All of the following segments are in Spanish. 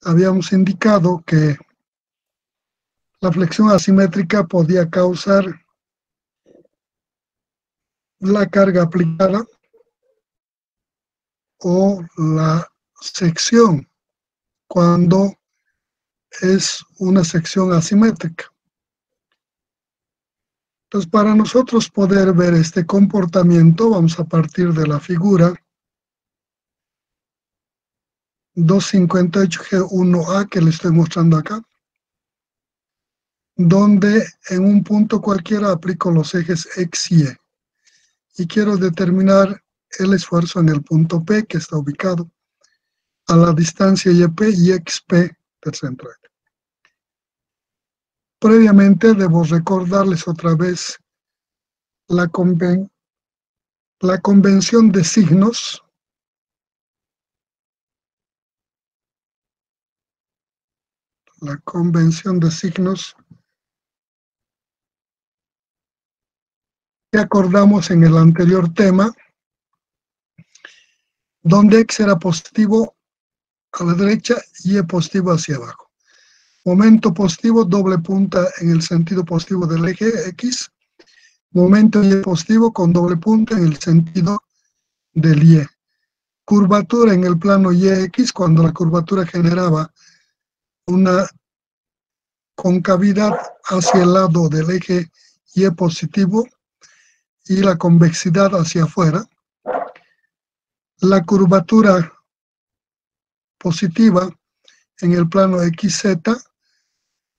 habíamos indicado que la flexión asimétrica podía causar la carga aplicada o la sección cuando es una sección asimétrica. Entonces, para nosotros poder ver este comportamiento, vamos a partir de la figura 258G1A que le estoy mostrando acá, donde en un punto cualquiera aplico los ejes X y Y. Y quiero determinar el esfuerzo en el punto P, que está ubicado a la distancia YP y XP del centroide. Previamente debo recordarles otra vez la convención de signos que acordamos en el anterior tema, donde X era positivo a la derecha y Y positivo hacia abajo. Momento positivo, doble punta en el sentido positivo del eje X. Momento Y positivo con doble punta en el sentido del Y. Curvatura en el plano YX cuando la curvatura generaba una concavidad hacia el lado del eje Y positivo y la convexidad hacia afuera. La curvatura positiva en el plano XZ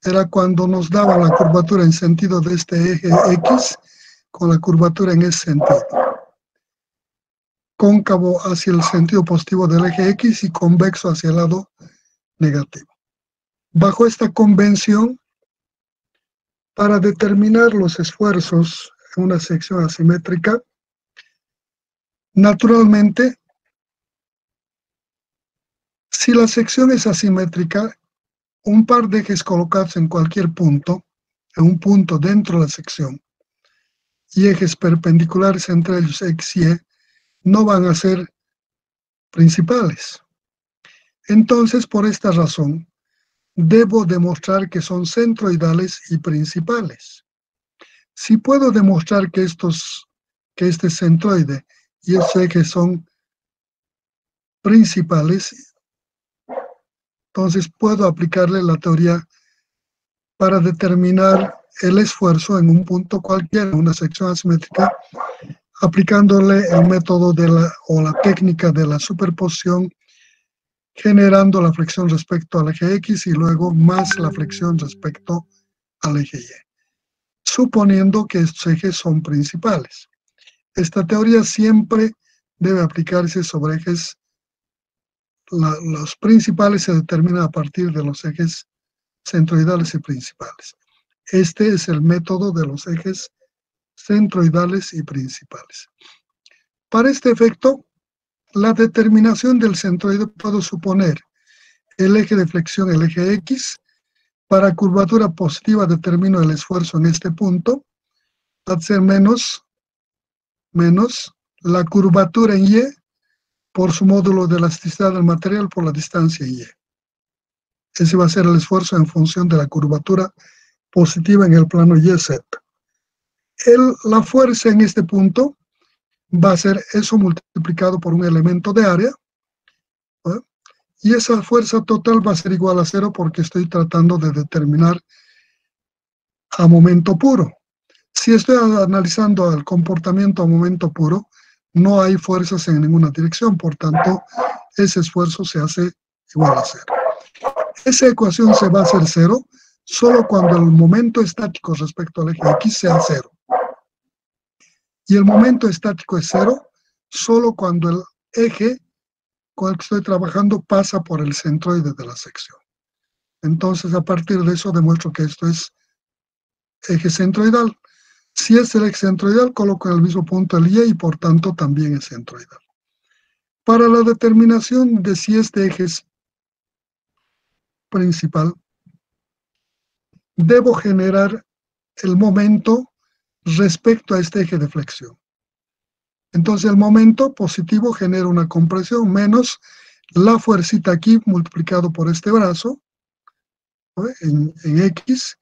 era cuando nos daba la curvatura en sentido de este eje X con la curvatura en ese sentido. Cóncavo hacia el sentido positivo del eje X y convexo hacia el lado negativo. Bajo esta convención, para determinar los esfuerzos en una sección asimétrica, naturalmente, si la sección es asimétrica, un par de ejes colocados en cualquier punto, en un punto dentro de la sección, y ejes perpendiculares entre ellos X y Y, no van a ser principales. Entonces, por esta razón, debo demostrar que son centroidales y principales. Si puedo demostrar que este centroide y estos ejes son principales, entonces puedo aplicarle la teoría para determinar el esfuerzo en un punto cualquiera, en una sección asimétrica, aplicándole el método o la técnica de la superposición, generando la flexión respecto al eje X y luego más la flexión respecto al eje Y, suponiendo que estos ejes son principales. Esta teoría siempre debe aplicarse sobre ejes. Los principales se determinan a partir de los ejes centroidales y principales. Este es el método de los ejes centroidales y principales. Para este efecto, la determinación del centroide puedo suponer el eje de flexión, el eje X. Para curvatura positiva determino el esfuerzo en este punto, va a ser menos la curvatura en Y por su módulo de elasticidad del material por la distancia Y. Ese va a ser el esfuerzo en función de la curvatura positiva en el plano YZ. La fuerza en este punto va a ser eso multiplicado por un elemento de área, ¿no? Y esa fuerza total va a ser igual a 0 porque estoy tratando de determinar a momento puro. Si estoy analizando el comportamiento a momento puro, no hay fuerzas en ninguna dirección, por tanto, ese esfuerzo se hace igual a 0. Esa ecuación se va a hacer 0 solo cuando el momento estático respecto al eje X sea 0. Y el momento estático es 0 solo cuando el eje con el que estoy trabajando pasa por el centroide de la sección. Entonces, a partir de eso demuestro que esto es eje centroidal. Si es el eje centroidal, coloco en el mismo punto el Y y por tanto también es centroidal. Para la determinación de si este eje es principal, debo generar el momento respecto a este eje de flexión. Entonces el momento positivo genera una compresión menos la fuercita aquí multiplicado por este brazo, ¿no? en X,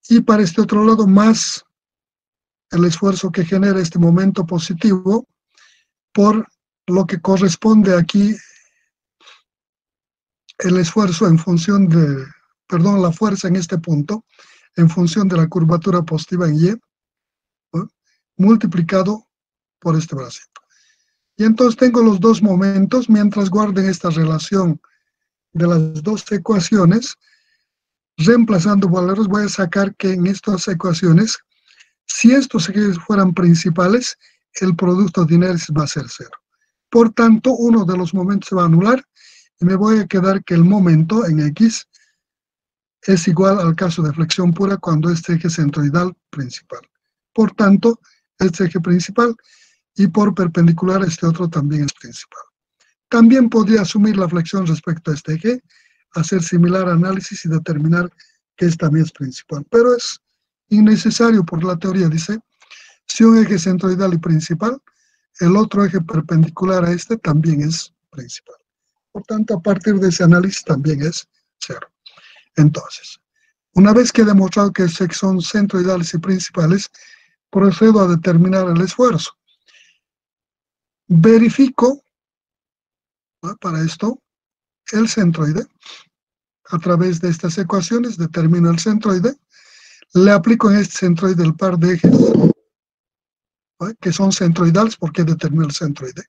y para este otro lado más el esfuerzo que genera este momento positivo por lo que corresponde aquí el esfuerzo en función de, perdón, la fuerza en este punto, en función de la curvatura positiva en Y, ¿no? multiplicado por este bracito. Y entonces tengo los dos momentos, mientras guarden esta relación de las dos ecuaciones, reemplazando valores, voy a sacar que en estas ecuaciones, si estos ejes fueran principales, el producto de inercias va a ser cero. Por tanto, uno de los momentos se va a anular y me voy a quedar que el momento en X es igual al caso de flexión pura cuando este eje centroidal principal. Por tanto, este eje principal y por perpendicular este otro también es principal. También podría asumir la flexión respecto a este eje, hacer similar análisis y determinar que este también es principal. Pero es innecesario por la teoría, dice, si un eje centroidal y principal, el otro eje perpendicular a este también es principal. Por tanto, a partir de ese análisis también es cero. Entonces, una vez que he demostrado que son centroidales y principales, procedo a determinar el esfuerzo. Verifico, ¿no? Para esto, el centroide. A través de estas ecuaciones determino el centroide. Le aplico en este centroide el par de ejes, ¿no? que son centroidales porque determino el centroide.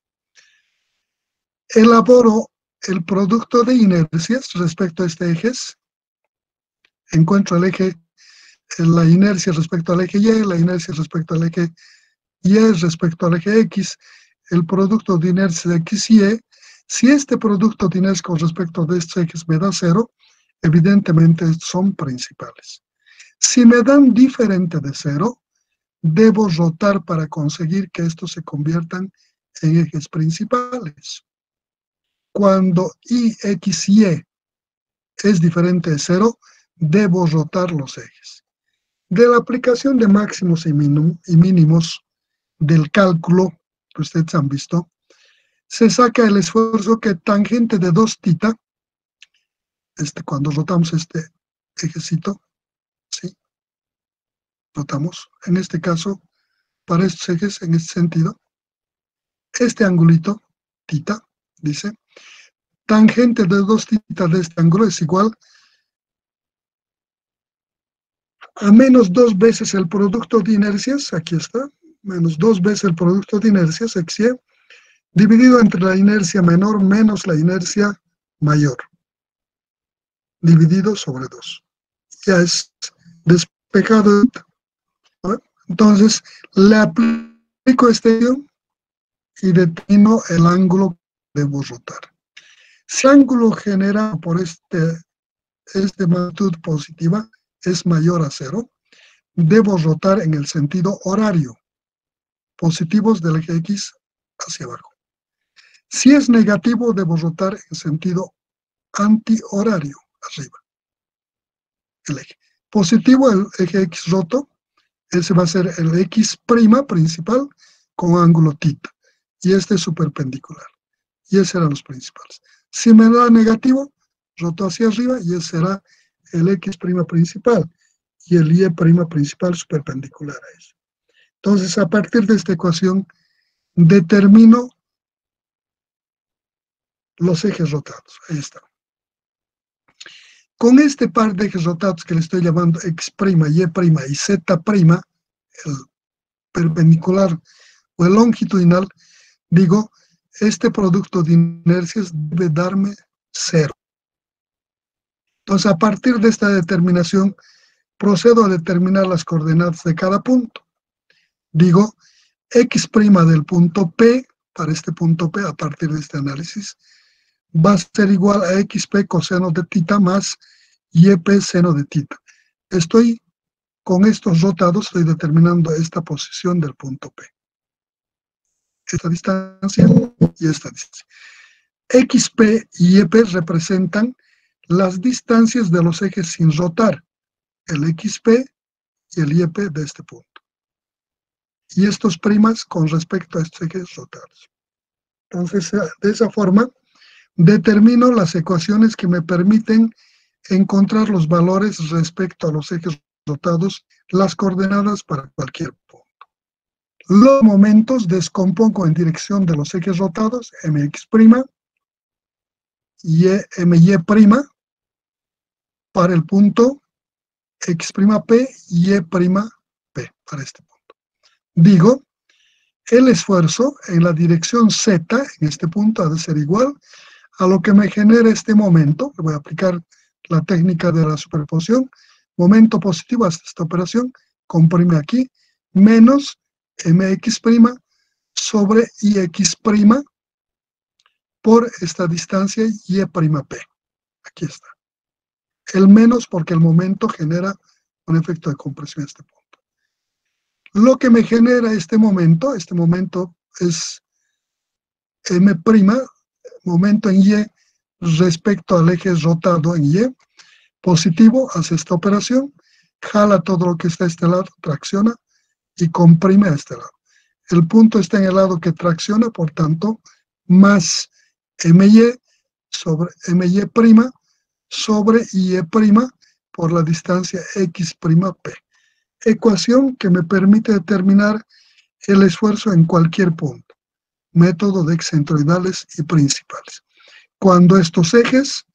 Elaboro el producto de inercias respecto a este eje. Encuentro el eje, la inercia respecto al eje Y, la inercia respecto al eje Y respecto al eje X, el producto de inercia de X y Y. Si este producto de inercia con respecto de estos ejes me da cero, evidentemente son principales. Si me dan diferente de cero, debo rotar para conseguir que estos se conviertan en ejes principales. Cuando I, X y Y es diferente de cero, debo rotar los ejes. De la aplicación de máximos y mínimos del cálculo que ustedes han visto, se saca el esfuerzo que tangente de 2θ, cuando rotamos este ejecito, ¿sí? Rotamos, en este caso, para estos ejes, en este sentido, este angulito, θ, dice, tangente de 2θ de este ángulo es igual a menos 2 veces el producto de inercias, aquí está, menos 2 veces el producto de inercias, XY, dividido entre la inercia menor menos la inercia mayor, dividido sobre 2. Ya es despejado, ¿no? Entonces, le aplico este y determino el ángulo que debo rotar. Si el ángulo generado por esta magnitud positiva es mayor a 0, debo rotar en el sentido horario, positivos del eje X hacia abajo. Si es negativo, debo rotar en sentido antihorario, arriba, el eje. Positivo, el eje X roto, ese va a ser el X' principal con ángulo θ, y este es su perpendicular, y ese eran los principales. Si me da negativo, roto hacia arriba, y ese será el X' principal, y el Y' principal su perpendicular a eso. Entonces, a partir de esta ecuación, determino los ejes rotados. Ahí está. Con este par de ejes rotados que le estoy llamando X', Y' y Z', el perpendicular o el longitudinal, digo, este producto de inercias debe darme 0. Entonces, a partir de esta determinación, procedo a determinar las coordenadas de cada punto. Digo, X' del punto P, para este punto P, a partir de este análisis, va a ser igual a XP coseno de θ más YP seno de θ. Con estos rotados, estoy determinando esta posición del punto P. Esta distancia y esta distancia. XP y YP representan las distancias de los ejes sin rotar, el XP y el YP de este punto. Y estos primas con respecto a estos ejes rotados. Entonces, de esa forma, Determino las ecuaciones que me permiten encontrar los valores respecto a los ejes rotados, las coordenadas para cualquier punto. Los momentos descompongo en dirección de los ejes rotados, mx', my', para el punto x'p, y' p, para este punto. Digo, el esfuerzo en la dirección z, en este punto, ha de ser igual a lo que me genera este momento. Voy a aplicar la técnica de la superposición. Momento positivo hasta esta operación, comprime aquí, menos mx' sobre ix' por esta distancia y' p. Aquí está. El menos porque el momento genera un efecto de compresión a este punto. Lo que me genera este momento es m', momento en y respecto al eje rotado en y, positivo, hace esta operación, jala todo lo que está a este lado, tracciona y comprime a este lado. El punto está en el lado que tracciona, por tanto, más my sobre my' sobre y' por la distancia x'p. Ecuación que me permite determinar el esfuerzo en cualquier punto. Método de excentroidales y principales. Cuando estos ejes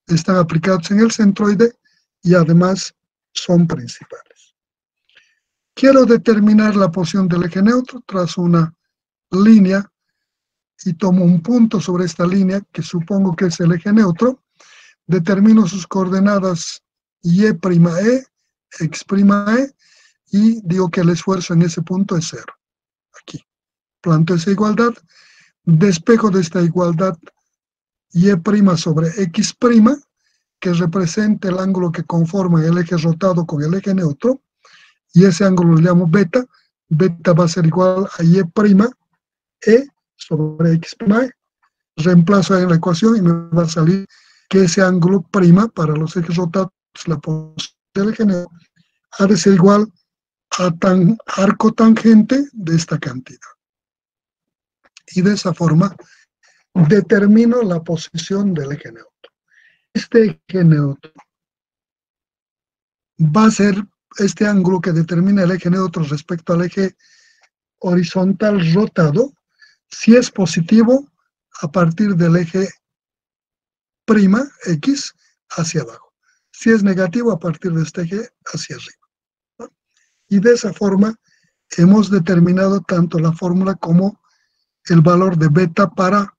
están aplicados en el centroide y además son principales. Quiero determinar la posición del eje neutro, trazo una línea y tomo un punto sobre esta línea que supongo que es el eje neutro, determino sus coordenadas y', x'e y digo que el esfuerzo en ese punto es 0. Aquí. Planto esa igualdad, despejo de esta igualdad y' sobre x', que representa el ángulo que conforma el eje rotado con el eje neutro, y ese ángulo lo llamo beta. Beta va a ser igual a y' e sobre x'. Reemplazo en la ecuación y me va a salir que ese ángulo prima para los ejes rotados, la posición del eje neutro, ha de ser igual a arco tangente de esta cantidad. Y de esa forma determino la posición del eje neutro. Este eje neutro va a ser este ángulo que determina el eje neutro respecto al eje horizontal rotado, si es positivo a partir del eje prima x hacia abajo, si es negativo a partir de este eje hacia arriba, ¿no? Y de esa forma hemos determinado tanto la fórmula como el valor de beta para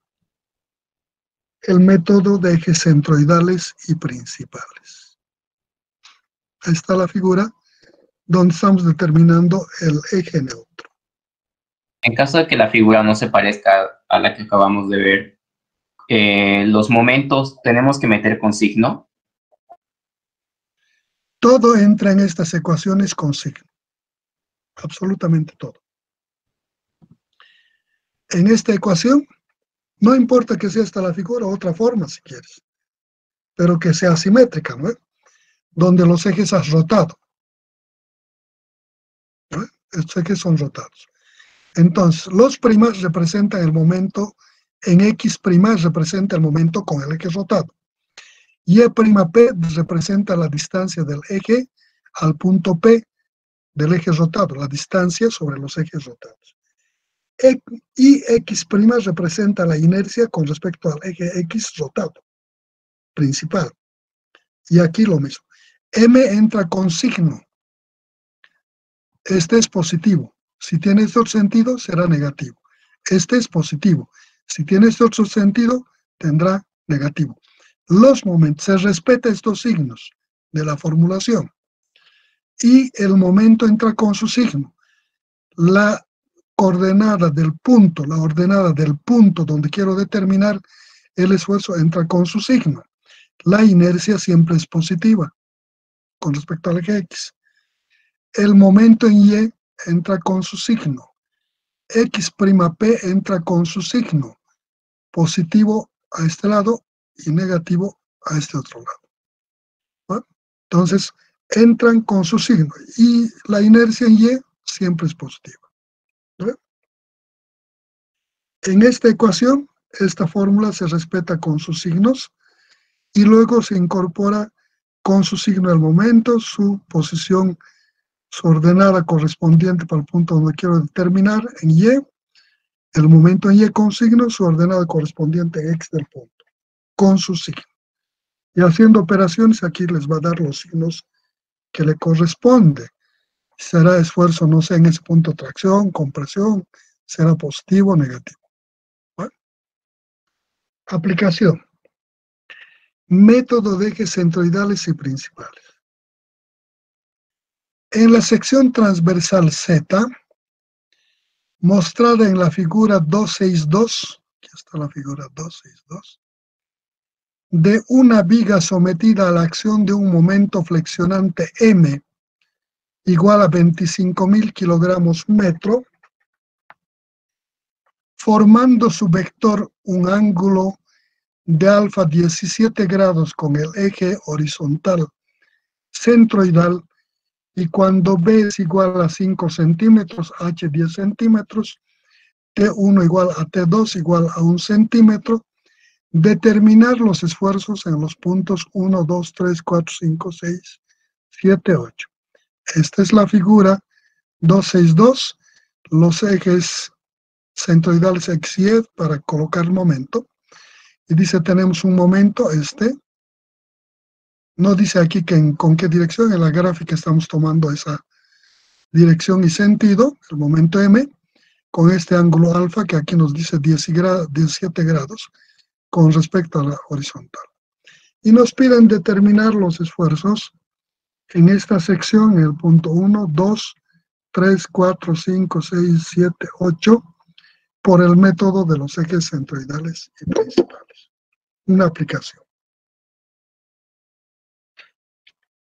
el método de ejes centroidales y principales. Ahí está la figura donde estamos determinando el eje neutro. En caso de que la figura no se parezca a la que acabamos de ver, los momentos tenemos que meter con signo. Todo entra en estas ecuaciones con signo. Absolutamente todo. En esta ecuación, no importa que sea esta la figura, otra forma si quieres, pero que sea simétrica, ¿no? Donde los ejes has rotado, ¿no? Estos ejes son rotados. Entonces, los primas representan el momento, en x' representa el momento con el eje rotado. Y' p representa la distancia del eje al punto P del eje rotado, la distancia sobre los ejes rotados. Y x' representa la inercia con respecto al eje x rotado, principal. Y aquí lo mismo. M entra con signo. Este es positivo. Si tiene este otro sentido, será negativo. Este es positivo. Si tiene este otro sentido, tendrá negativo. Los momentos, se respeta estos signos de la formulación. Y el momento entra con su signo. La coordenada del punto, la ordenada del punto donde quiero determinar el esfuerzo entra con su signo. La inercia siempre es positiva con respecto al eje X. El momento en Y entra con su signo. X'P entra con su signo. Positivo a este lado y negativo a este otro lado, ¿no? Entonces, entran con su signo. Y la inercia en Y siempre es positiva, ¿no? En esta ecuación, esta fórmula se respeta con sus signos y luego se incorpora con su signo del momento, su posición, su ordenada correspondiente para el punto donde quiero determinar en Y, el momento en Y con signo, su ordenada correspondiente en X del punto, con su signo. Y haciendo operaciones, aquí les va a dar los signos que le corresponde. Será esfuerzo, no sé, en ese punto tracción, compresión, será positivo o negativo. Bueno. Aplicación. Método de ejes centroidales y principales. En la sección transversal Z, mostrada en la figura 262, aquí está la figura 262, de una viga sometida a la acción de un momento flexionante M igual a 25.000 kilogramos metro, formando su vector un ángulo de alfa 17 grados con el eje horizontal centroidal, y cuando B es igual a 5 centímetros, H 10 centímetros, T1 igual a T2 igual a 1 centímetro, determinar los esfuerzos en los puntos 1, 2, 3, 4, 5, 6, 7, 8. Esta es la figura 262, los ejes centroidales X y Y para colocar el momento. Y dice, tenemos un momento, no dice aquí con qué dirección, en la gráfica estamos tomando esa dirección y sentido, el momento M, con este ángulo alfa que aquí nos dice 17 grados con respecto a la horizontal. Y nos piden determinar los esfuerzos en esta sección, en el punto 1, 2, 3, 4, 5, 6, 7, 8, por el método de los ejes centroidales y principales. Una aplicación.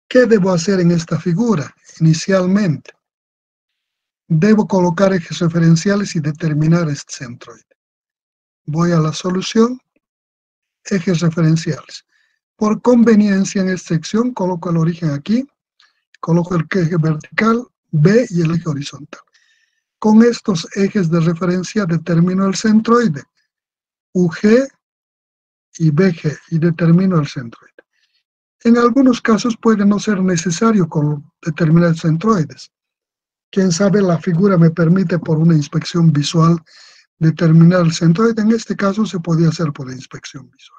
¿Qué debo hacer en esta figura? Inicialmente, debo colocar ejes referenciales y determinar este centroide. Voy a la solución, ejes referenciales. Por conveniencia en esta sección, coloco el origen aquí, coloco el eje vertical, B y el eje horizontal. Con estos ejes de referencia determino el centroide, UG y BG, y determino el centroide. En algunos casos puede no ser necesario determinar centroides. Quién sabe, la figura me permite por una inspección visual determinar el centroide. En este caso se podía hacer por inspección visual.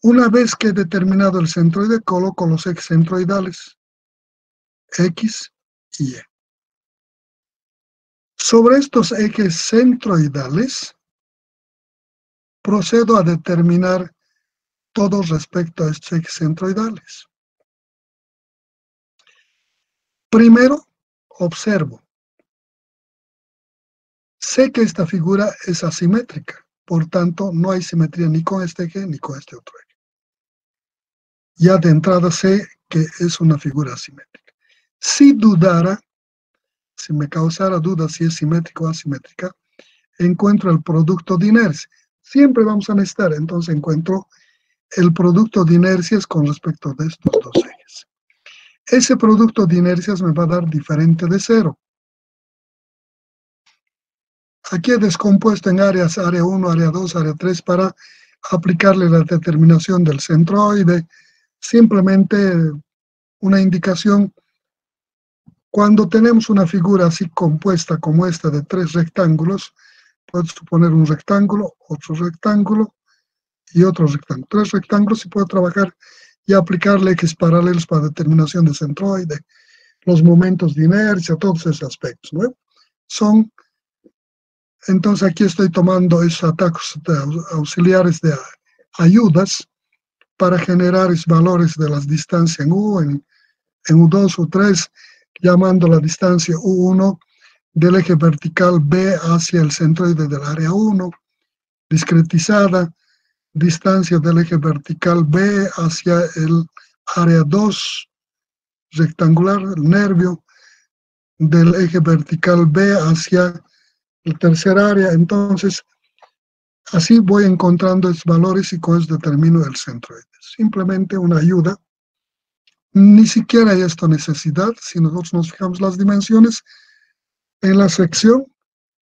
Una vez que he determinado el centroide, coloco los ejes centroidales X y Y. Sobre estos ejes centroidales, procedo a determinar todo respecto a estos ejes centroidales. Primero, observo. Sé que esta figura es asimétrica, por tanto, no hay simetría ni con este eje ni con este otro eje. Ya de entrada sé que es una figura asimétrica. Si dudara, si me causara duda si es simétrica o asimétrica, encuentro el producto de inercia. Siempre vamos a necesitar, entonces encuentro el producto de inercias con respecto de estos dos ejes. Ese producto de inercias me va a dar diferente de cero. Aquí he descompuesto en áreas, área 1, área 2, área 3, para aplicarle la determinación del centroide. Simplemente una indicación. Cuando tenemos una figura así compuesta como esta de tres rectángulos, puedo suponer un rectángulo, otro rectángulo y otro rectángulo. Tres rectángulos y puedo trabajar y aplicarle ejes paralelos para determinación de centroide, los momentos de inercia, todos esos aspectos, ¿no? Entonces aquí estoy tomando esos ataques auxiliares de ayudas para generar esos valores de las distancias en U, en U2, U3, llamando la distancia U1 del eje vertical B hacia el centroide del área 1, discretizada, distancia del eje vertical B hacia el área 2, rectangular, el nervio, del eje vertical B hacia el tercer área. Entonces, así voy encontrando esos valores y con eso determino el centroide. Simplemente una ayuda. Ni siquiera hay esta necesidad. Si nosotros nos fijamos las dimensiones en la sección,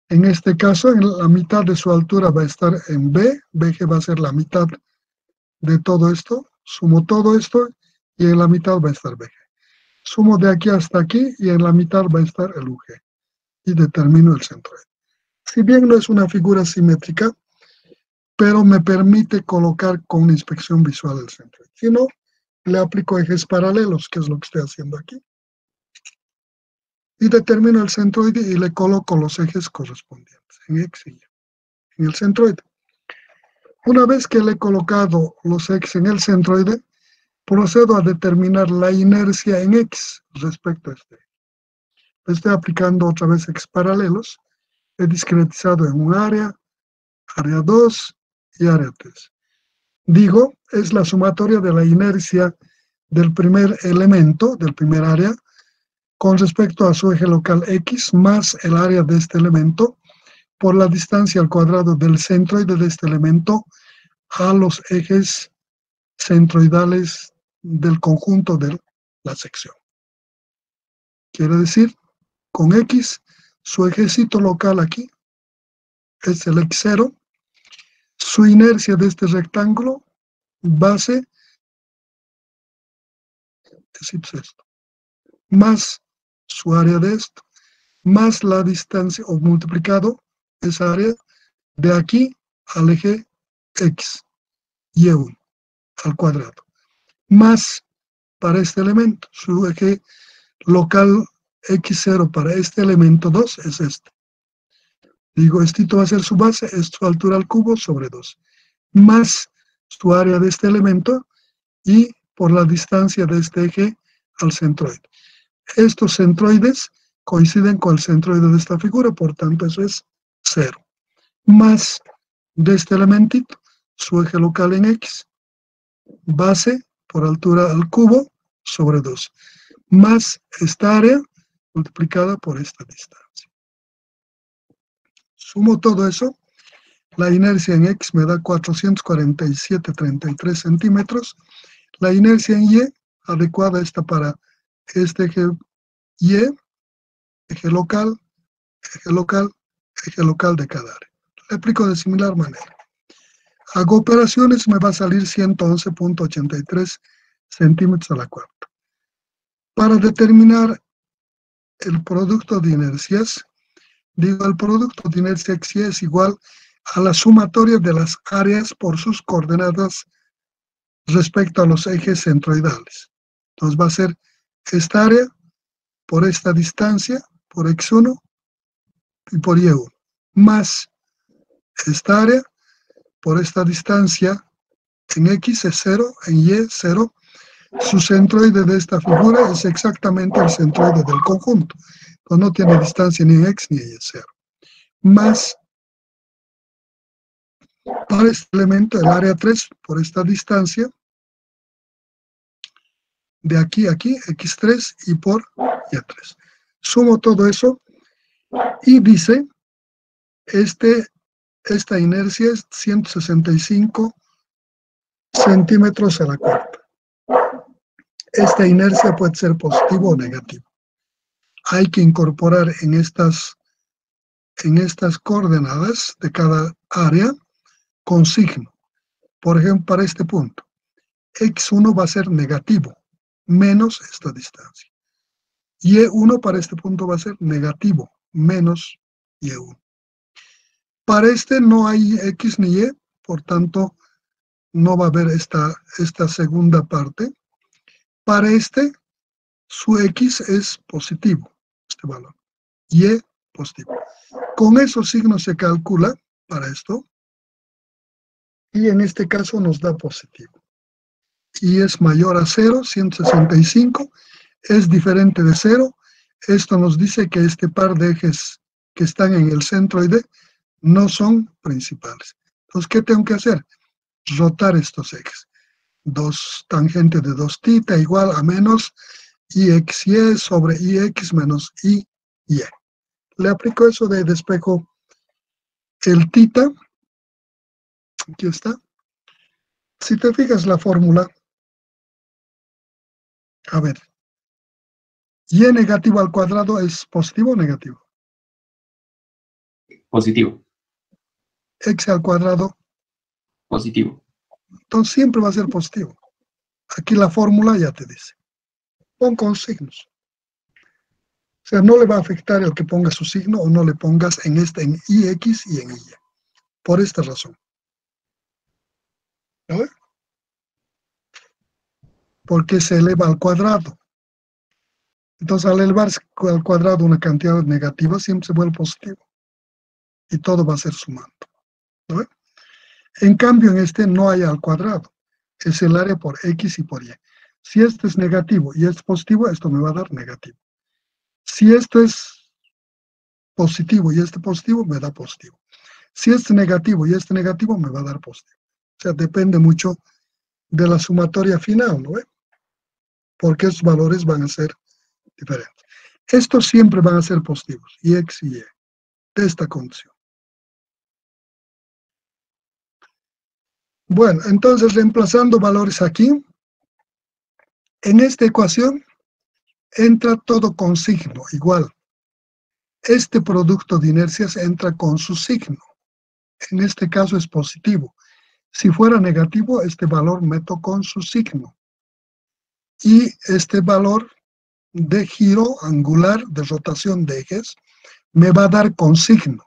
En este caso, en la mitad de su altura va a estar en B, BG va a ser la mitad de todo esto, sumo todo esto y en la mitad va a estar BG. Sumo de aquí hasta aquí y en la mitad va a estar el UG y determino el centroide. Si bien no es una figura simétrica, pero me permite colocar con una inspección visual el centroide. Si no, le aplico ejes paralelos, que es lo que estoy haciendo aquí. Y determino el centroide y le coloco los ejes correspondientes en X y Y, en el centroide. Una vez que le he colocado los ejes en el centroide, procedo a determinar la inercia en X respecto a este. Estoy aplicando otra vez ejes paralelos. He discretizado en un área 2 y área 3. Digo, es la sumatoria de la inercia del primer elemento, del primer área, con respecto a su eje local X más el área de este elemento por la distancia al cuadrado del centroide de este elemento a los ejes centroidales del conjunto de la sección. Quiere decir, con X, su ejecito local aquí es el X0, su inercia de este rectángulo, base, es esto, más su área de esto, más la distancia, o multiplicado esa área de aquí al eje X, Y1, al cuadrado, más para este elemento, su eje local X0 para este elemento 2 es este. Digo, esto va a ser su base, es su altura al cubo sobre 2, más su área de este elemento y por la distancia de este eje al centroide. Estos centroides coinciden con el centroide de esta figura, por tanto eso es 0. Más de este elementito, su eje local en X, base por altura al cubo sobre 2, más esta área multiplicada por esta distancia. Sumo todo eso, la inercia en X me da 447,33 centímetros, la inercia en Y, adecuada está para este eje Y, eje local, eje local, eje local de cada área. Le aplico de similar manera. Hago operaciones, me va a salir 111,83 centímetros a la cuarta. Para determinar el producto de inercias, digo, el producto de inercia X y es igual a la sumatoria de las áreas por sus coordenadas respecto a los ejes centroidales. Entonces va a ser esta área por esta distancia, por X1 y por Y1, más esta área por esta distancia en X es 0, en Y 0. Su centroide de esta figura es exactamente el centroide del conjunto. Entonces no tiene distancia ni en X ni en Y, 0. Más para este elemento, el área 3, por esta distancia, de aquí a aquí, X3 y por Y3. Sumo todo eso y dice, esta inercia es 165 centímetros a la cuarta. Esta inercia puede ser positivo o negativo. Hay que incorporar en estas coordenadas de cada área con signo. Por ejemplo, para este punto, X1 va a ser negativo, menos esta distancia. Y1 para este punto va a ser negativo, menos Y1. Para este no hay X ni Y, por tanto, no va a haber esta segunda parte. Para este, su X es positivo, este valor. Y positivo. Con esos signos se calcula para esto. Y en este caso nos da positivo. Y es mayor a 0, 165, es diferente de 0. Esto nos dice que este par de ejes que están en el centroide no son principales. Entonces, ¿qué tengo que hacer? Rotar estos ejes. 2 tangente de 2θ igual a menos IXY sobre IX menos IY. Le aplico eso de despejo el θ. Aquí está. Si te fijas la fórmula, a ver, y negativo al cuadrado es positivo o negativo. Positivo. X al cuadrado. Positivo. Entonces siempre va a ser positivo. Aquí la fórmula ya te dice. Pon con signos. O sea, no le va a afectar el que ponga su signo o no le pongas en IX y en Y. Por esta razón. ¿No? Porque se eleva al cuadrado. Entonces, al elevarse al cuadrado una cantidad negativa, siempre se vuelve positivo. Y todo va a ser sumando. ¿No? En cambio, en este no hay al cuadrado. Es el área por X y por Y. Si este es negativo y este es positivo, esto me va a dar negativo. Si esto es positivo y este positivo, me da positivo. Si este es negativo y este negativo, me va a dar positivo. O sea, depende mucho de la sumatoria final, ¿no? Porque estos valores van a ser diferentes. Estos siempre van a ser positivos, y X y Y, de esta condición. Bueno, entonces reemplazando valores aquí, en esta ecuación entra todo con signo, igual. Este producto de inercias entra con su signo. En este caso es positivo. Si fuera negativo, este valor meto con su signo. Y este valor de giro angular, de rotación de ejes, me va a dar con signo.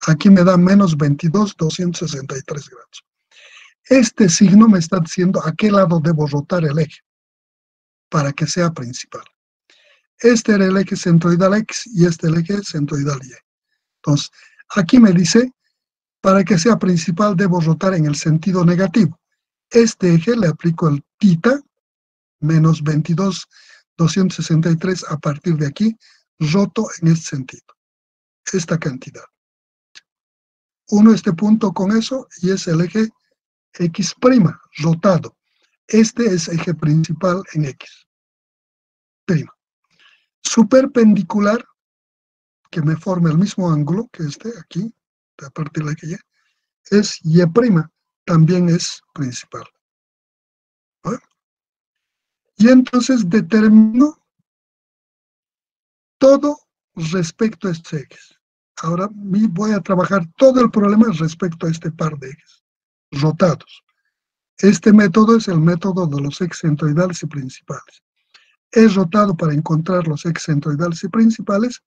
Aquí me da menos 22,263 grados. Este signo me está diciendo a qué lado debo rotar el eje para que sea principal. Este era el eje centroidal X y este el eje centroidal Y. Entonces, aquí me dice, para que sea principal debo rotar en el sentido negativo. Este eje le aplico el θ, menos 22,263 a partir de aquí, roto en este sentido. Esta cantidad. Uno este punto con eso y es el eje X', rotado. Este es eje principal en X'. Su perpendicular, que me forma el mismo ángulo que este aquí, a partir de aquí, es Y', también es principal. ¿Vale? Y entonces determino todo respecto a estos ejes. Ahora voy a trabajar todo el problema respecto a este par de ejes rotados. Este método es el método de los ejes centroidales y principales. Es rotado para encontrar los ejes centroidales y principales.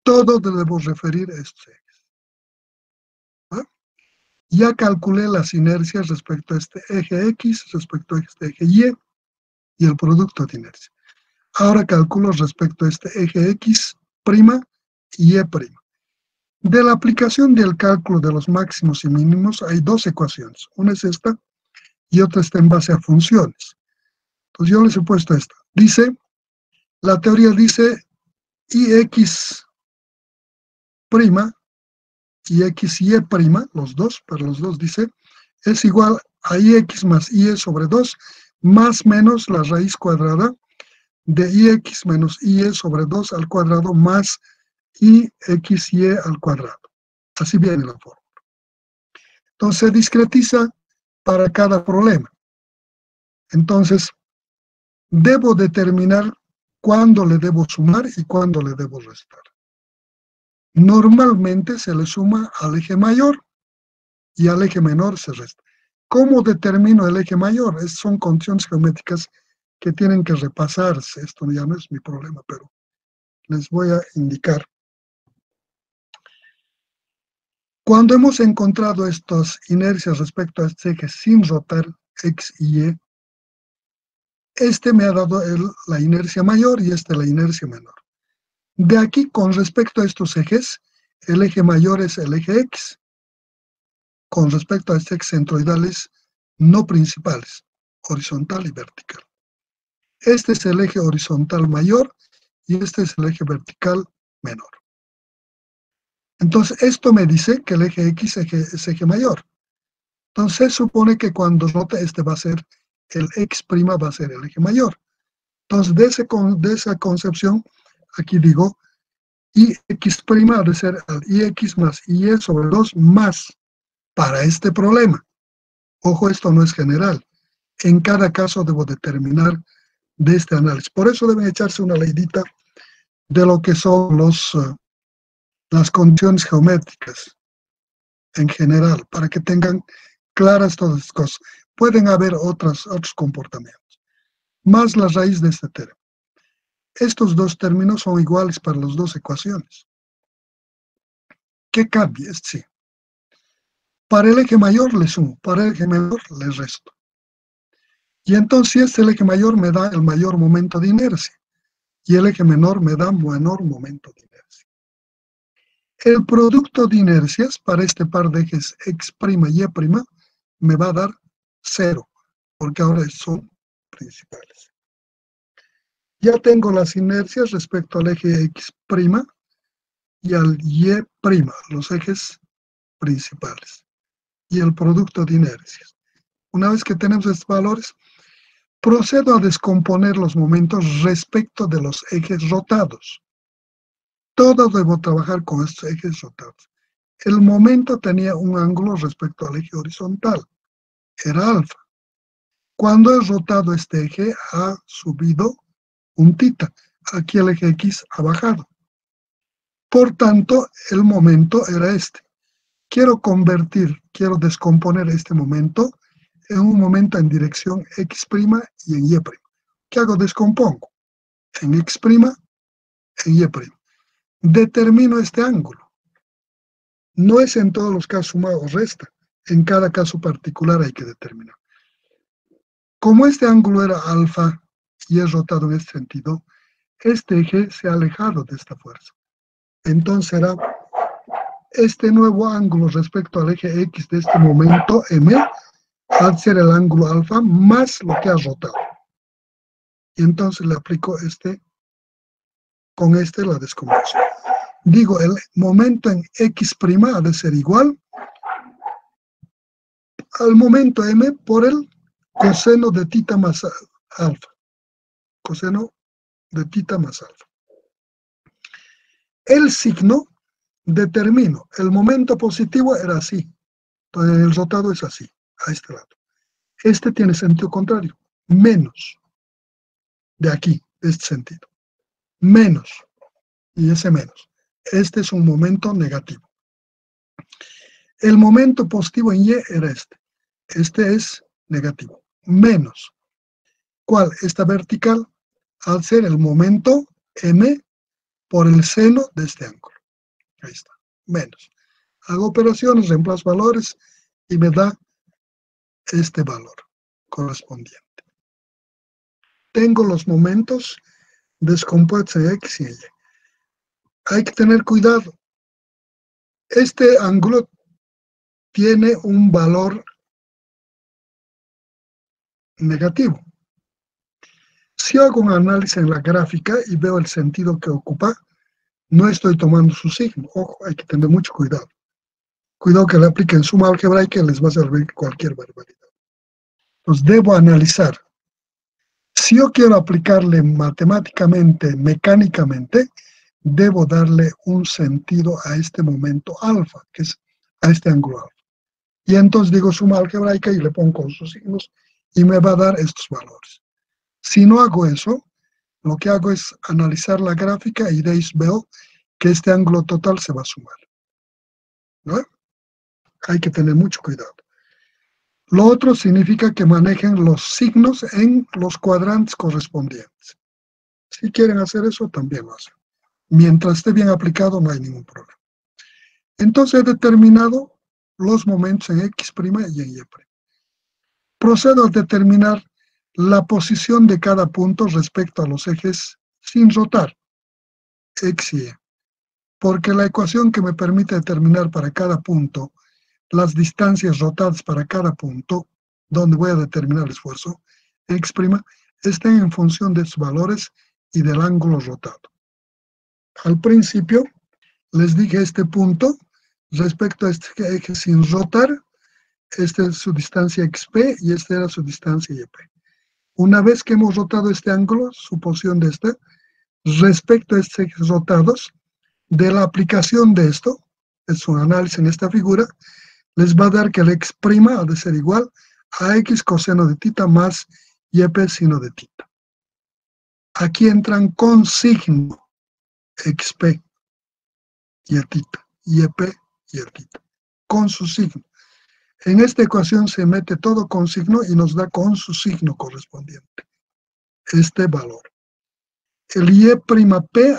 Todo debo referir a estos ejes. ¿Ah? Ya calculé las inercias respecto a este eje X, respecto a este eje Y y el producto de inercia. Ahora calculo respecto a este eje X' y Y'. De la aplicación del cálculo de los máximos y mínimos hay dos ecuaciones. Una es esta y otra está en base a funciones. Entonces yo les he puesto esta. Dice, la teoría dice IX' y XY', los dos, para los dos dice, es igual a IX más Y sobre 2, más menos la raíz cuadrada de IX menos Y sobre 2 al cuadrado más IXY al cuadrado. Así viene la fórmula. Entonces se discretiza para cada problema. Entonces, debo determinar cuándo le debo sumar y cuándo le debo restar. Normalmente se le suma al eje mayor y al eje menor se resta. ¿Cómo determino el eje mayor? Son condiciones geométricas que tienen que repasarse. Esto ya no es mi problema, pero les voy a indicar. Cuando hemos encontrado estas inercias respecto a este eje sin rotar X y Y, este me ha dado la inercia mayor y este la inercia menor. De aquí, con respecto a estos ejes, el eje mayor es el eje X. Con respecto a estos ejes centroidales no principales, horizontal y vertical. Este es el eje horizontal mayor y este es el eje vertical menor. Entonces, esto me dice que el eje X es eje mayor. Entonces, se supone que cuando rote este va a ser, el X' va a ser el eje mayor. Entonces, de esa concepción, aquí digo, IX' ha de ser el IX más Y sobre 2 más para este problema. Ojo, esto no es general. En cada caso debo determinar de este análisis. Por eso deben echarse una leidita de lo que son las condiciones geométricas en general, para que tengan claras todas las cosas. Pueden haber otros comportamientos, más la raíz de este término. Estos dos términos son iguales para las dos ecuaciones. ¿Qué cambia? Sí. Para el eje mayor le sumo, para el eje menor le resto. Y entonces, si este eje mayor me da el mayor momento de inercia, y el eje menor me da menor momento de inercia. El producto de inercias para este par de ejes X' y Y' me va a dar 0, porque ahora son principales. Ya tengo las inercias respecto al eje X' y al Y', los ejes principales, y el producto de inercias. Una vez que tenemos estos valores, procedo a descomponer los momentos respecto de los ejes rotados. Todo debo trabajar con estos ejes rotados. El momento tenía un ángulo respecto al eje horizontal, era alfa. Cuando he rotado este eje, ha subido un tita. Aquí el eje X ha bajado. Por tanto, el momento era este. Quiero descomponer este momento en un momento en dirección X' y en Y'. ¿Qué hago? Descompongo en X', en Y'. Determino este ángulo. No es en todos los casos suma o resta. En cada caso particular hay que determinar. Como este ángulo era alfa y es rotado en este sentido, este eje se ha alejado de esta fuerza. Entonces será este nuevo ángulo respecto al eje X de este momento, M, va a ser el ángulo alfa más lo que ha rotado. Y entonces le aplico con la descomposición. Digo, el momento en X' ha de ser igual al momento M por el coseno de tita más alfa. Coseno de tita más alfa. El signo determino. El momento positivo era así. Entonces el rotado es así, a este lado. Este tiene sentido contrario. Menos. De aquí, de este sentido. Menos. Y ese menos. Este es un momento negativo. El momento positivo en Y era este. Este es negativo. Menos. ¿Cuál? Esta vertical, al ser el momento M por el seno de este ángulo. Ahí está. Menos. Hago operaciones, reemplazo valores y me da este valor correspondiente. Tengo los momentos descompuestos en X y Y. Hay que tener cuidado. Este ángulo tiene un valor negativo. Si hago un análisis en la gráfica y veo el sentido que ocupa, no estoy tomando su signo. Ojo, hay que tener mucho cuidado. Cuidado que le apliquen suma algebraica y les va a servir cualquier barbaridad. Entonces debo analizar. Si yo quiero aplicarle matemáticamente, mecánicamente, debo darle un sentido a este momento alfa, que es a este ángulo alfa. Y entonces digo suma algebraica y le pongo sus signos y me va a dar estos valores. Si no hago eso, lo que hago es analizar la gráfica y de ahí veo que este ángulo total se va a sumar. ¿No? Hay que tener mucho cuidado. Lo otro significa que manejen los signos en los cuadrantes correspondientes. Si quieren hacer eso, también lo hacen. Mientras esté bien aplicado, no hay ningún problema. Entonces he determinado los momentos en X' y en Y'. Procedo a determinar la posición de cada punto respecto a los ejes sin rotar, X y Y. Porque la ecuación que me permite determinar para cada punto las distancias rotadas para cada punto, donde voy a determinar el esfuerzo, X', estén en función de sus valores y del ángulo rotado. Al principio les dije este punto, respecto a este eje sin rotar, esta es su distancia XP y esta era su distancia YP. Una vez que hemos rotado este ángulo, su posición de este, respecto a estos ejes rotados, de la aplicación de esto, es un análisis en esta figura, les va a dar que el X' ha de ser igual a X coseno de tita más YP sino de tita. Aquí entran con signo XP y el tita, YP y el tita, con su signo. En esta ecuación se mete todo con signo y nos da con su signo correspondiente este valor. El y'P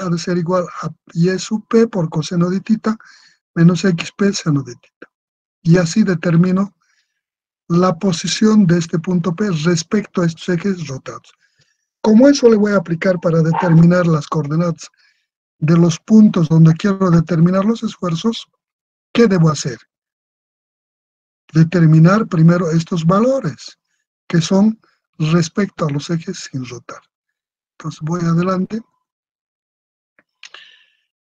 ha de ser igual a y sub p por coseno de tita menos xp seno de tita. Y así determino la posición de este punto P respecto a estos ejes rotados. Como eso le voy a aplicar para determinar las coordenadas de los puntos donde quiero determinar los esfuerzos, ¿qué debo hacer? Determinar primero estos valores, que son respecto a los ejes sin rotar. Entonces voy adelante.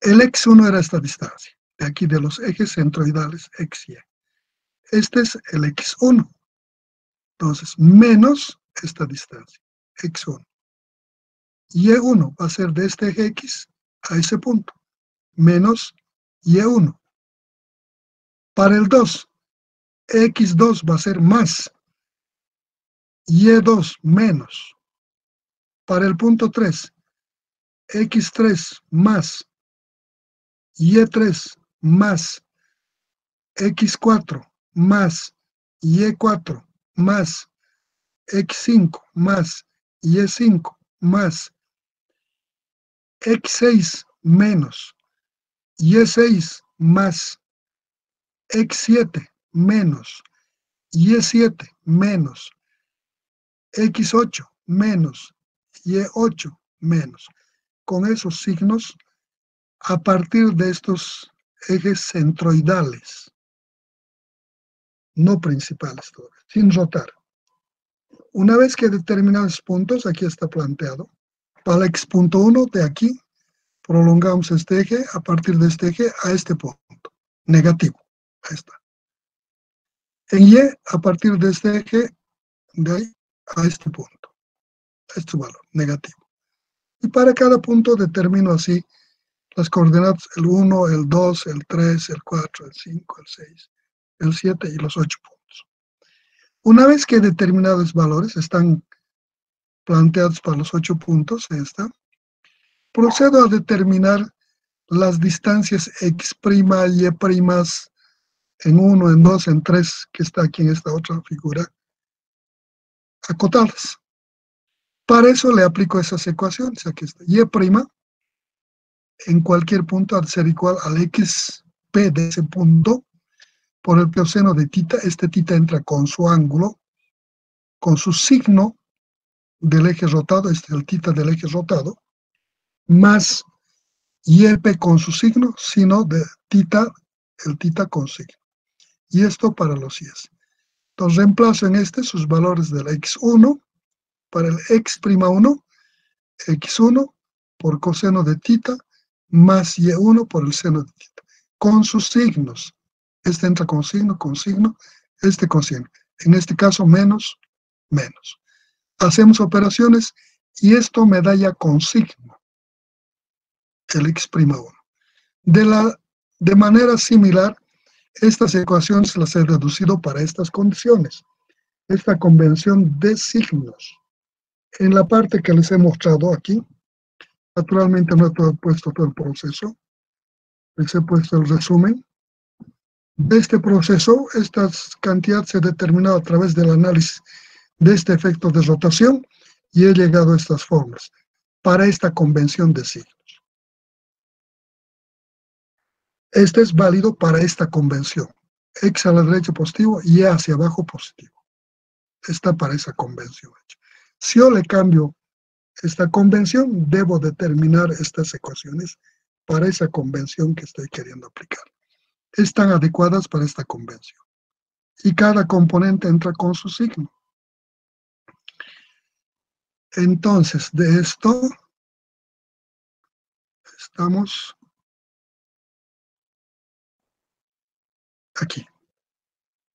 El x1 era esta distancia, de aquí de los ejes centroidales x, y. Este es el x1. Entonces, menos esta distancia, x1. Y1 va a ser de este eje x a ese punto, menos y1. Para el 2, x2 va a ser más, y2 menos. Para el punto 3, x3 más, y3 más, x4 más, y4 más, x5 más, y5 más, x6 menos, y6 más, x7 menos, y7 menos, x8 menos, y8 menos. Con esos signos, a partir de estos ejes centroidales, no principales todavía, sin rotar. Una vez que determinados puntos, aquí está planteado, para el x.1 de aquí, prolongamos este eje a partir de este eje a este punto, negativo, ahí está. En y, a partir de este eje, de ahí a este punto, a este valor, negativo. Y para cada punto determino así las coordenadas, el 1, el 2, el 3, el 4, el 5, el 6, el 7 y los 8 puntos. Una vez que determinados valores están planteados para los 8 puntos, procedo a determinar las distancias x', y' en 1, en 2, en 3, que está aquí en esta otra figura, acotadas. Para eso le aplico esas ecuaciones. Aquí está. Y' en cualquier punto ha de ser igual al xp de ese punto por el coseno de tita. Este tita entra con su ángulo, con su signo del eje rotado, este es el tita del eje rotado, más YP con su signo, sino de tita, el tita con signo. Y esto para los y's. Entonces reemplazo en sus valores del x1, para el x'1, x1 por coseno de tita, más y1 por el seno de tita, con sus signos. Este entra con signo, este con signo. En este caso, menos, menos. Hacemos operaciones y esto me da ya con signo el x'1. De manera similar, estas ecuaciones las he reducido para estas condiciones. Esta convención de signos. En la parte que les he mostrado aquí, naturalmente no he puesto todo el proceso, les he puesto el resumen. De este proceso, esta cantidad se ha determinado a través del análisis de este efecto de rotación y he llegado a estas formas para esta convención de signos. Este es válido para esta convención. X a la derecha positivo y Y hacia abajo positivo. Está para esa convención. Si yo le cambio esta convención, debo determinar estas ecuaciones para esa convención que estoy queriendo aplicar. Están adecuadas para esta convención. Y cada componente entra con su signo. Entonces, de esto, estamos aquí.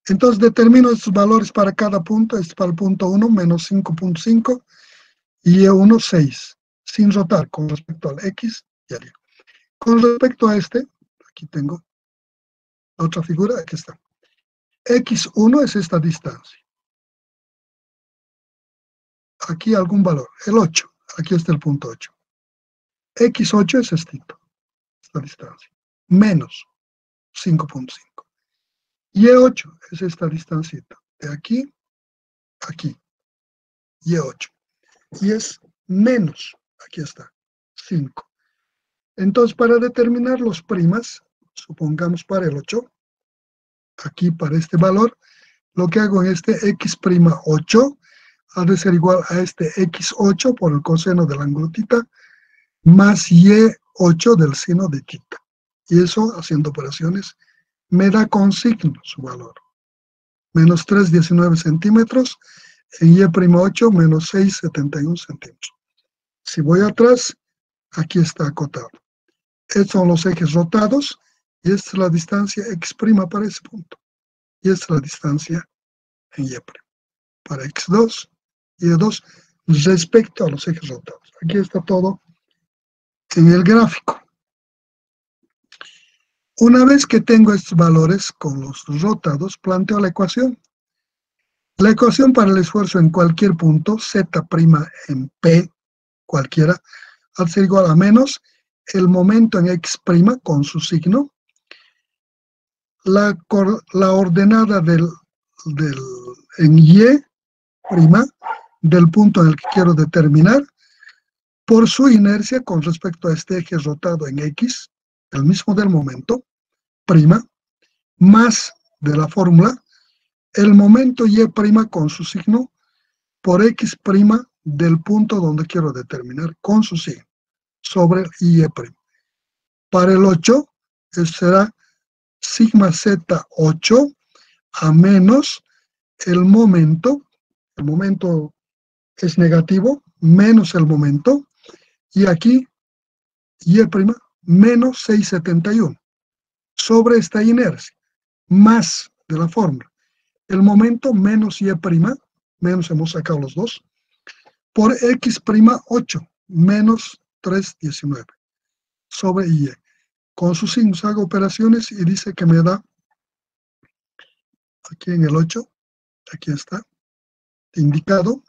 Entonces, determino estos valores para cada punto. Este para el punto 1, menos 5.5, y E1, 6, sin rotar con respecto al X y al Y. Con respecto a este, aquí tengo otra figura, aquí está. X1 es esta distancia. Aquí algún valor, el 8, aquí está el punto 8. X8 es esta distancia, menos 5.5. Y8 es esta distancita, de aquí a aquí, Y8. Y es menos, aquí está, 5. Entonces, para determinar los primas, supongamos para el 8, aquí para este valor, lo que hago en este x'8 ha de ser igual a este x8 por el coseno del ángulo θ, más y8 del seno de θ. Y eso, haciendo operaciones, me da con signo su valor. Menos 3,19 centímetros, en y'8 menos 6,71 centímetros. Si voy atrás, aquí está acotado. Estos son los ejes rotados, y esta es la distancia x' para ese punto. Y esta es la distancia en y'. Para x2 y y2 respecto a los ejes rotados. Aquí está todo en el gráfico. Una vez que tengo estos valores con los rotados, planteo la ecuación. La ecuación para el esfuerzo en cualquier punto, z' en P, cualquiera, al ser igual a menos el momento en x' con su signo, la ordenada en y' del punto en el que quiero determinar, por su inercia con respecto a este eje rotado en x, el mismo del momento, prima, más de la fórmula, el momento y' con su signo, por x' del punto donde quiero determinar con su signo, sobre y'. Para el 8, será sigma z8 a menos el momento es negativo, menos el momento, y aquí y' menos 6,71 sobre esta inercia, más de la fórmula. El momento menos y', menos hemos sacado los dos, por x'8 menos 3,19 sobre y'. Con sus signos hago operaciones y dice que me da, aquí en el 8, aquí está, indicado,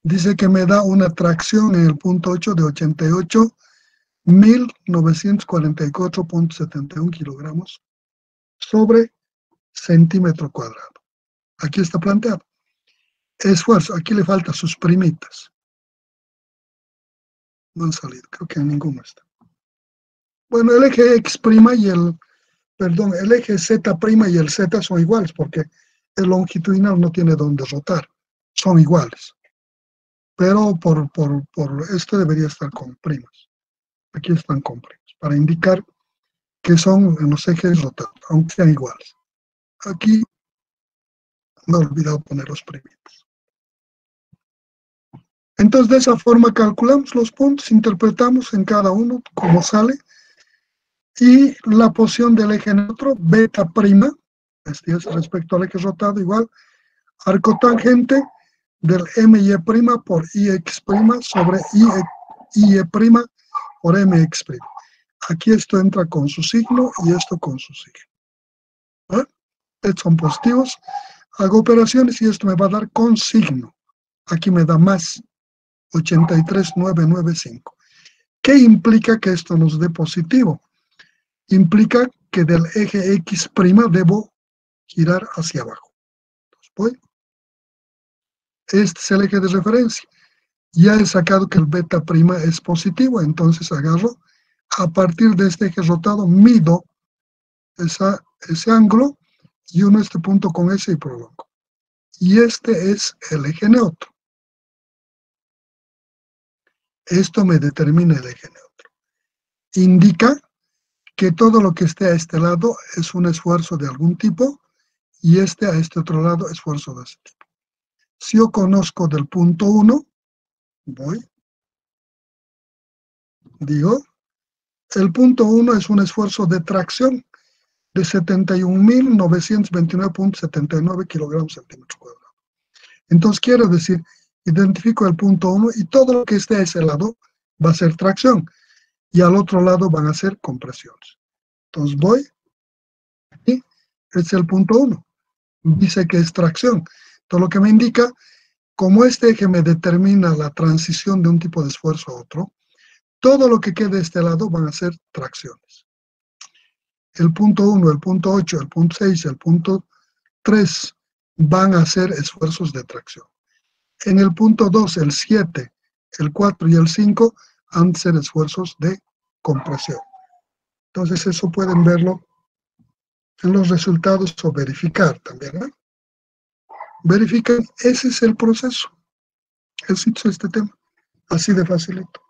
dice que me da una tracción en el punto 8 de 88.944.71 kilogramos sobre centímetro cuadrado. Aquí está planteado. Esfuerzo, aquí le faltan sus primitas. No han salido, creo que en ninguno está. Bueno, el eje x' y el eje z' y el z son iguales porque el longitudinal no tiene dónde rotar, son iguales. Pero por esto debería estar con primas. Aquí están con primas, para indicar que son en los ejes rotados, aunque sean iguales. Aquí me he olvidado poner los primitos. Entonces, de esa forma calculamos los puntos, interpretamos en cada uno cómo sale, y la posición del eje neutro, beta prima, este es respecto al eje rotado, igual, arco tangente del MY' por IX' sobre IE' por MX'. Aquí esto entra con su signo y esto con su signo. Estos son positivos. Hago operaciones y esto me va a dar con signo. Aquí me da más 83,995. ¿Qué implica que esto nos dé positivo? Implica que del eje X' debo girar hacia abajo. Entonces voy. Este es el eje de referencia. Ya he sacado que el beta' es positivo, entonces agarro, a partir de este eje rotado, mido ese ángulo y uno este punto con ese y prolongo. Y este es el eje neutro. Esto me determina el eje neutro. Indica que todo lo que esté a este lado es un esfuerzo de algún tipo y a este otro lado, esfuerzo de ese tipo. Si yo conozco del punto 1, voy, digo, el punto 1 es un esfuerzo de tracción de 71.929.79 kilogramos centímetro cuadrado. Entonces quiero decir, identifico el punto 1 y todo lo que esté a ese lado va a ser tracción y al otro lado van a ser compresiones. Entonces voy, y este es el punto 1. Dice que es tracción. Todo lo que me indica, como este eje me determina la transición de un tipo de esfuerzo a otro, todo lo que quede de este lado van a ser tracciones. el punto 1, el punto 8, el punto 6, el punto 3 van a hacer esfuerzos de tracción. En el punto 2, el 7, el 4 y el 5 han de ser esfuerzos de compresión. Entonces eso pueden verlo en los resultados o verificar también, ¿no? Verifican, ese es el proceso. Es este tema, así de facilito.